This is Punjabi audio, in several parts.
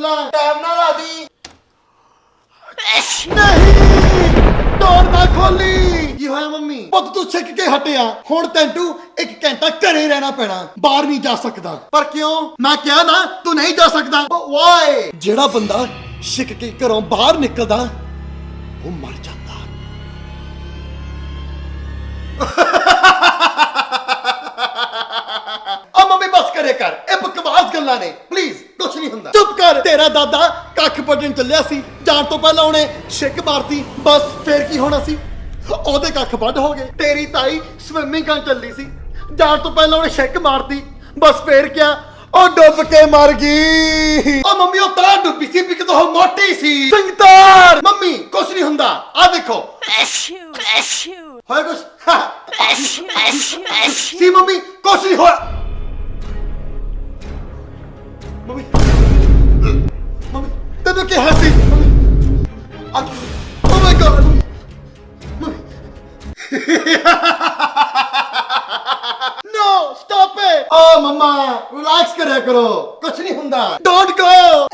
ਚੱਲਾਂ ਟਾਈਮ ਨਾਲ ਆ ਦੀ। ਨਹੀਂ ਡੋਰ ਨਾ ਖੋਲੀ। ਕੀ ਹੋਇਆ ਮੰਮੀ? ਪੁੱਤ ਤੂੰ ਸਿੱਖ ਕੇ ਹਟਿਆ, ਹੁਣ ਤੈਨੂੰ 1 ਘੰਟਾ ਘਰੇ ਰਹਿਣਾ ਪੈਣਾ, ਬਾਹਰ ਨਹੀਂ ਜਾ ਸਕਦਾ। ਪਰ ਕਿਉਂ? ਮੈਂ ਕਿਹਾ ਨਾ ਤੂੰ ਨਹੀਂ ਜਾ ਸਕਦਾ। ਵਾਈ? ਜਿਹੜਾ ਬੰਦਾ ਸਿੱਖ ਕੇ ਘਰੋਂ ਬਾਹਰ ਨਿਕਲਦਾ ਉਹ ਮਰ ਜਾਂਦਾ। ਆ ਮੰਮੀ ਬਸ ਕਰੇ ਕਰ, ਇਹ ਬਕਵਾਸ ਗੱਲਾਂ ਨੇ, ਪਲੀਜ਼ ਕੁਛ ਨਹੀਂ ਹੁੰਦਾ। ਚੁੱਪ ਕਰ। ਤੇਰਾ ਦਾਦਾ ਕੱਖ ਵੱਢਣ ਚੱਲਿਆ ਸੀ, ਜਾਣ ਤੋਂ ਪਹਿਲਾਂ ਉਹਨੇ ਛਿੱਕ ਮਾਰਤੀ, ਬਸ ਫੇਰ ਕੀ ਹੋਣਾ ਸੀ? ਉਹਦੇ ਕੱਖ ਵੱਢ ਹੋ ਗਏ। ਤੇਰੀ ਤਾਈ ਸਵਿਮਿੰਗ ਕਰਨ ਚੱਲੀ ਸੀ, ਜਾਣ ਤੋਂ ਪਹਿਲਾਂ ਉਹਨੇ ਛਿੱਕ ਮਾਰਤੀ, ਬਸ ਫੇਰ ਕਿਆ? ਉਹ ਡੁੱਬ ਕੇ ਮਰ ਗਈ। ਉਹ ਮੰਮੀ ਉਹ ਤਾਂ ਡੁੱਬੀ ਸੀ ਵੀ ਕਿਤੋਂ ਉਹ ਮੋਟੀ ਸੀ। ਸਿੰਗਤਾਰ ਮੰਮੀ ਕੁਛ ਨਹੀਂ ਹੁੰਦਾ, ਆ ਦੇਖੋ ਹੋਇਆ ਕੁਛ? ਸੀ ਮੰਮੀ ਕੁਛ ਨਹੀਂ ਹੋਇਆ। ਮੰਮੀ ਮੰਮੀ ਤੈਨੂੰ ਕਿਹਾ ਸੀ mummy. Oh my god no stop it. Oh mama relax करा करो, कुछ नहीं हुंदा। Don't go.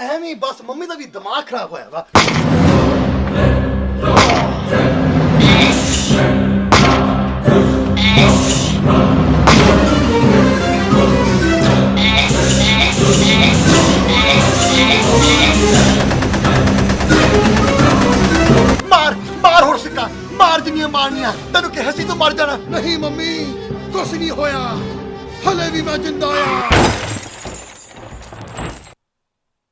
ਐਵੇਂ ਬਸ ਮੰਮੀ ਦਾ ਵੀ ਦਿਮਾਗ ਖਰਾਬ ਹੋਇਆ ਵਾ। ਮਾਰ ਮਾਰ ਹੋਰ ਸਿੱਕਾ ਮਾਰ, ਜਿੰਨੀਆਂ ਮਾਰਨੀਆਂ। ਤੈਨੂੰ ਕਿਹਾ ਸੀ ਤੂੰ ਮਰ ਜਾਣਾ। ਨਹੀਂ ਮੰਮੀ ਕੁਛ ਨਹੀਂ ਹੋਇਆ, ਹਲੇ ਵੀ ਮੈਂ ਜਿੰਦਾ ਆ।